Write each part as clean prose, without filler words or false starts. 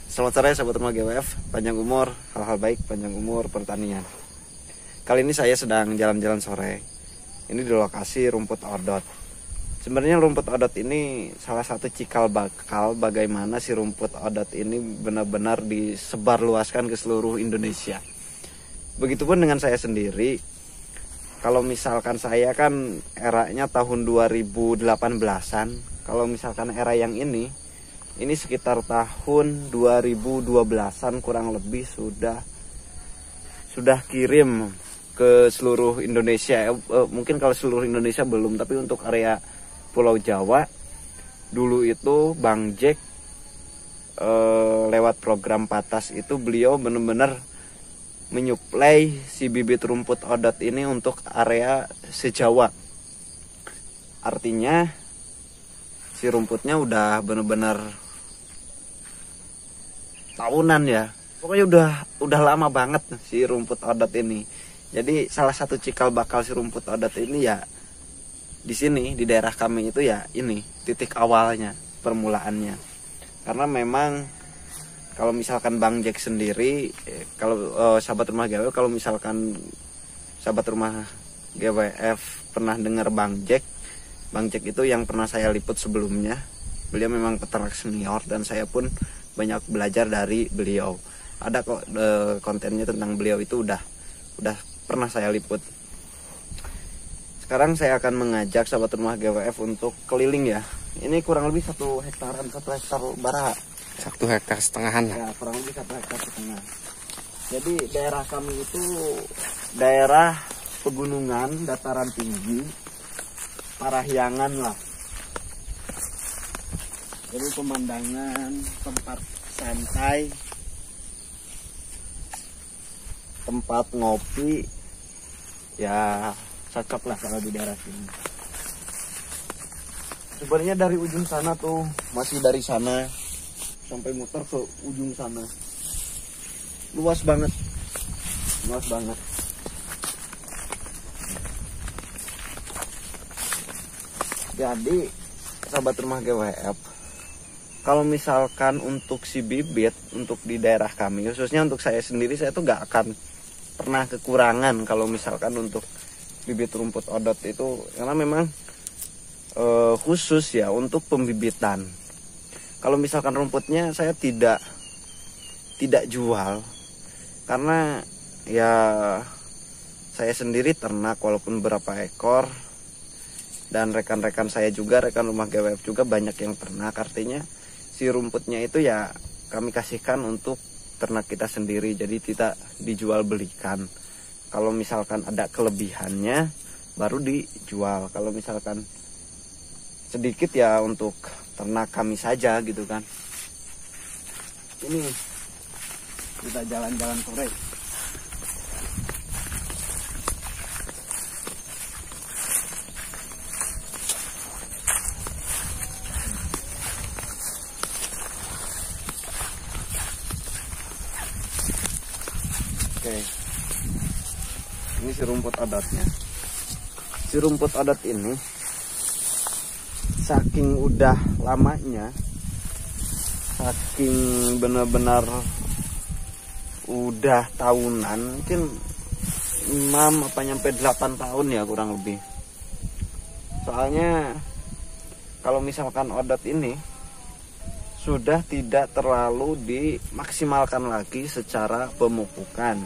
Selamat sore sahabat rumah GWF, panjang umur, hal-hal baik, panjang umur pertanian. Kali ini saya sedang jalan-jalan sore. Ini di lokasi rumput odot. Sebenarnya rumput odot ini salah satu cikal bakal bagaimana si rumput odot ini benar-benar disebarluaskan ke seluruh Indonesia. Begitupun dengan saya sendiri. Kalau misalkan saya kan eranya tahun 2018-an. Kalau misalkan era yang ini sekitar tahun 2012-an kurang lebih sudah kirim ke seluruh Indonesia. Mungkin kalau seluruh Indonesia belum, tapi untuk area Pulau Jawa dulu itu Bang Jack lewat program Patas itu beliau benar-benar menyuplai si bibit rumput odot ini untuk area se-Jawa. Artinya si rumputnya udah benar-benar tahunan ya, pokoknya udah lama banget si rumput odot ini. Jadi salah satu cikal bakal si rumput odot ini ya di sini di daerah kami itu ya ini titik awalnya, permulaannya. Karena memang kalau misalkan Bang Jack sendiri, kalau sahabat rumah GWF, kalau misalkan sahabat rumah GWF pernah dengar Bang Jack itu yang pernah saya liput sebelumnya. Beliau memang peternak senior dan saya pun banyak belajar dari beliau. Ada kok kontennya tentang beliau itu udah pernah saya liput. Sekarang saya akan mengajak sahabat rumah GWF untuk keliling ya. Ini kurang lebih 1 hektaran, 1 hektar baraha. 1 hektar setengahan ya, kurang lebih 1 hektar setengah. Jadi daerah kami itu daerah pegunungan, dataran tinggi, Parahyangan lah. Jadi pemandangan, tempat santai, tempat ngopi, ya cocok lah kalau di daerah sini. Sebenarnya dari ujung sana tuh, masih dari sana sampai muter ke ujung sana. Luas banget. Jadi sahabat rumah GWF, kalau misalkan untuk si bibit, untuk di daerah kami, khususnya untuk saya sendiri, saya tuh gak akan pernah kekurangan kalau misalkan untuk bibit rumput odot itu. Karena memang khusus ya untuk pembibitan. Kalau misalkan rumputnya saya tidak jual. Karena ya saya sendiri ternak walaupun berapa ekor. Dan rekan-rekan saya juga, rekan rumah GWF juga banyak yang ternak. Artinya si rumputnya itu ya kami kasihkan untuk ternak kita sendiri, jadi tidak dijual belikan. Kalau misalkan ada kelebihannya baru dijual. Kalau misalkan sedikit ya untuk ternak kami saja gitu kan. Ini kita jalan-jalan sore. Oke, ini si rumput odotnya. Si rumput odot ini saking udah lamanya, saking benar-benar udah tahunan, mungkin 6 apa nyampe 8 tahun ya kurang lebih. Soalnya kalau misalkan odot ini sudah tidak terlalu dimaksimalkan lagi secara pemupukan.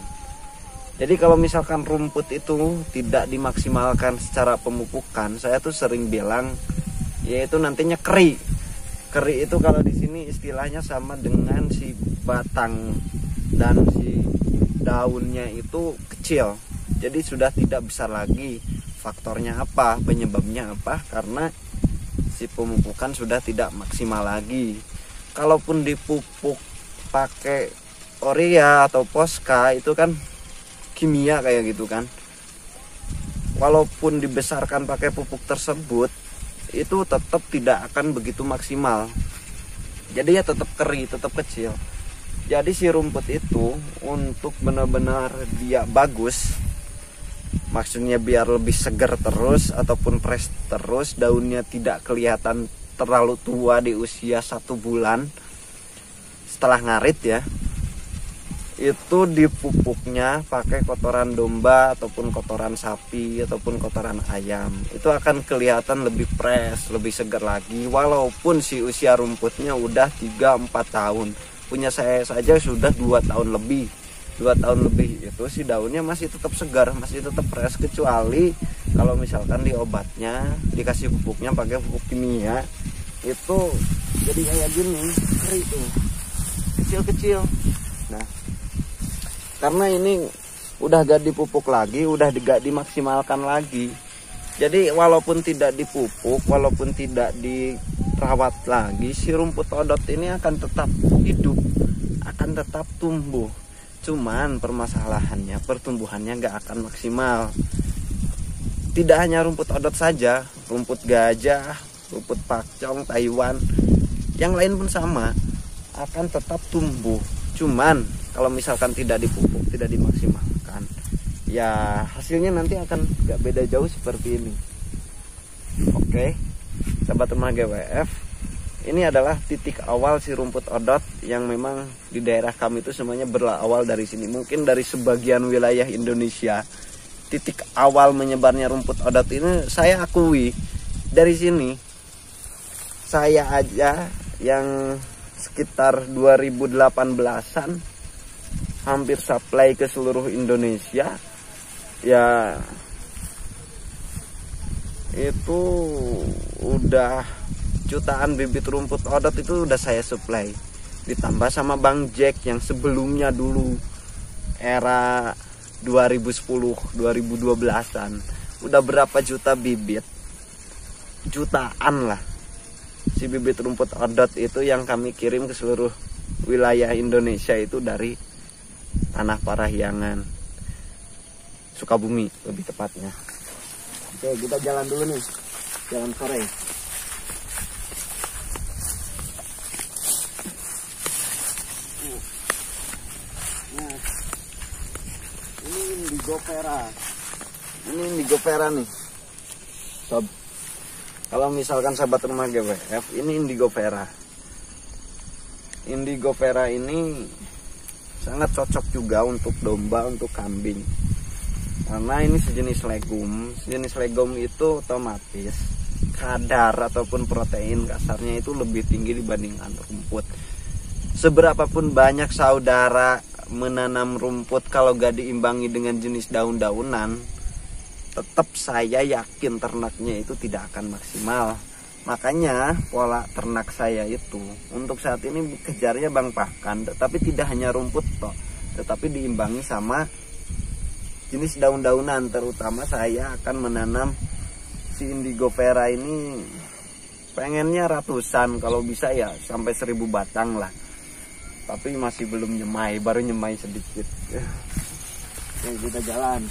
Jadi kalau misalkan rumput itu tidak dimaksimalkan secara pemupukan, saya tuh sering bilang yaitu nantinya keri. Keri itu kalau di sini istilahnya sama dengan si batang dan si daunnya itu kecil. Jadi sudah tidak besar lagi. Faktornya apa? Penyebabnya apa? Karena si pemupukan sudah tidak maksimal lagi. Kalaupun dipupuk pakai urea atau Posca itu kan kimia kayak gitu kan. Walaupun dibesarkan pakai pupuk tersebut, itu tetap tidak akan begitu maksimal. Jadi ya tetap keri, tetap kecil. Jadi si rumput itu untuk benar-benar dia bagus, maksudnya biar lebih segar terus ataupun fresh terus, daunnya tidak kelihatan terlalu tua di usia 1 bulan. setelah ngarit ya, itu dipupuknya pakai kotoran domba ataupun kotoran sapi ataupun kotoran ayam. Itu akan kelihatan lebih fresh, lebih segar lagi, walaupun si usia rumputnya udah 3-4 tahun. Punya saya saja sudah 2 tahun lebih. 2 tahun lebih itu si daunnya masih tetap segar, masih tetap fresh, kecuali kalau misalkan di obatnya dikasih pupuknya pakai pupuk kimia, itu jadi kayak gini, kering tuh, kecil-kecil. Nah, karena ini udah gak dipupuk lagi, udah gak dimaksimalkan lagi. Jadi walaupun tidak dipupuk, walaupun tidak dirawat lagi, si rumput odot ini akan tetap hidup, akan tetap tumbuh. Cuman permasalahannya pertumbuhannya gak akan maksimal. Tidak hanya rumput odot saja, rumput gajah, rumput pakcong, Taiwan, yang lain pun sama, akan tetap tumbuh. Cuman kalau misalkan tidak dipupuk, tidak dimaksimalkan, ya hasilnya nanti akan gak beda jauh seperti ini. Oke, sahabat rumah GWF, ini adalah titik awal si rumput odot yang memang di daerah kami itu semuanya berawal dari sini. Mungkin dari sebagian wilayah Indonesia, titik awal menyebarnya rumput odot ini saya akui dari sini. Saya aja yang sekitar 2018-an hampir supply ke seluruh Indonesia, ya itu udah jutaan bibit rumput odot itu udah saya supply, ditambah sama Bang Jack yang sebelumnya dulu era 2010 2012-an udah berapa juta bibit, jutaan lah si bibit rumput odot itu yang kami kirim ke seluruh wilayah Indonesia, itu dari Tanah Parahyangan, Sukabumi lebih tepatnya. Oke, kita jalan dulu nih, jalan sore. Nah, ini indigo vera. Ini indigo vera nih, sob. Kalau misalkan sahabat rumah GWF, ini indigo vera. Indigo vera ini sangat cocok juga untuk domba, untuk kambing. Karena ini sejenis legum. Sejenis legum itu otomatis kadar ataupun protein kasarnya itu lebih tinggi dibandingkan rumput. Seberapapun banyak saudara menanam rumput, kalau gak diimbangi dengan jenis daun-daunan, tetap saya yakin ternaknya itu tidak akan maksimal. Makanya pola ternak saya itu untuk saat ini kejarnya Bang Pakan, tetapi tidak hanya rumput toh, tetapi diimbangi sama jenis daun-daunan. Terutama saya akan menanam si indigo vera ini, pengennya ratusan, kalau bisa ya sampai 1000 batang lah. Tapi masih belum nyemai, baru nyemai sedikit. Oke, kita jalan.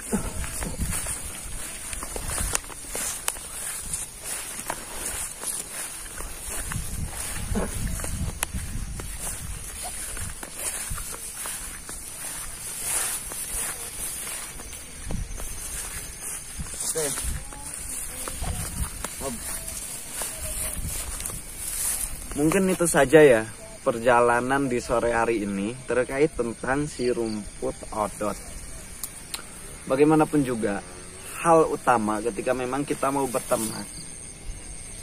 Oke. Mungkin itu saja ya perjalanan di sore hari ini terkait tentang si rumput odot. Bagaimanapun juga, hal utama ketika memang kita mau berternak,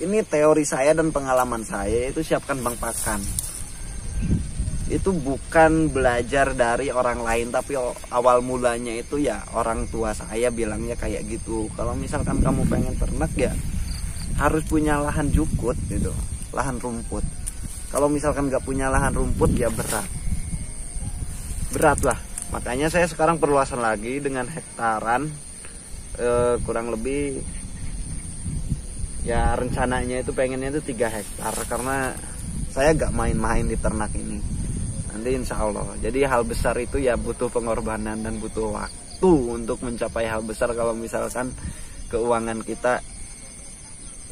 ini teori saya dan pengalaman saya, itu siapkan Bang Pakan. Itu bukan belajar dari orang lain, tapi awal mulanya itu ya orang tua saya bilangnya kayak gitu. Kalau misalkan kamu pengen ternak ya harus punya lahan jukut gitu, lahan rumput. Kalau misalkan gak punya lahan rumput ya berat lah. Makanya saya sekarang perluasan lagi dengan hektaran, kurang lebih ya rencananya itu pengennya itu 3 hektar, karena saya gak main-main di ternak ini nanti insya Allah. Jadi hal besar itu ya butuh pengorbanan dan butuh waktu untuk mencapai hal besar kalau misalkan keuangan kita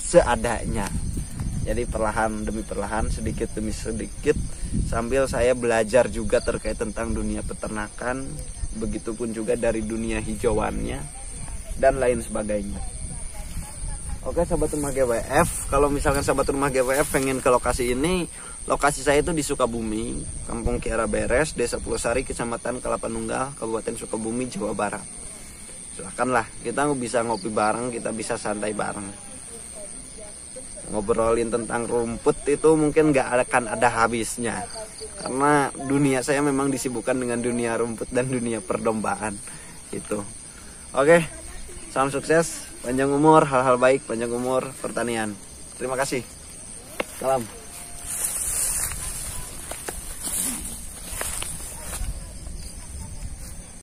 seadanya. Jadi perlahan demi perlahan, sedikit demi sedikit, sambil saya belajar juga terkait tentang dunia peternakan, begitupun juga dari dunia hijauannya dan lain sebagainya. Oke sahabat rumah GWF, kalau misalkan sahabat rumah GWF pengen ke lokasi ini, lokasi saya itu di Sukabumi, Kampung Kiara Beres, Desa Pulosari, Kecamatan Kelapa Nunggal, Kabupaten Sukabumi, Jawa Barat. Silakanlah, kita bisa ngopi bareng, kita bisa santai bareng. Ngobrolin tentang rumput itu mungkin gak akan ada habisnya, karena dunia saya memang disibukkan dengan dunia rumput dan dunia perdombaan itu. Oke, salam sukses, panjang umur, hal-hal baik, panjang umur pertanian. Terima kasih. Salam.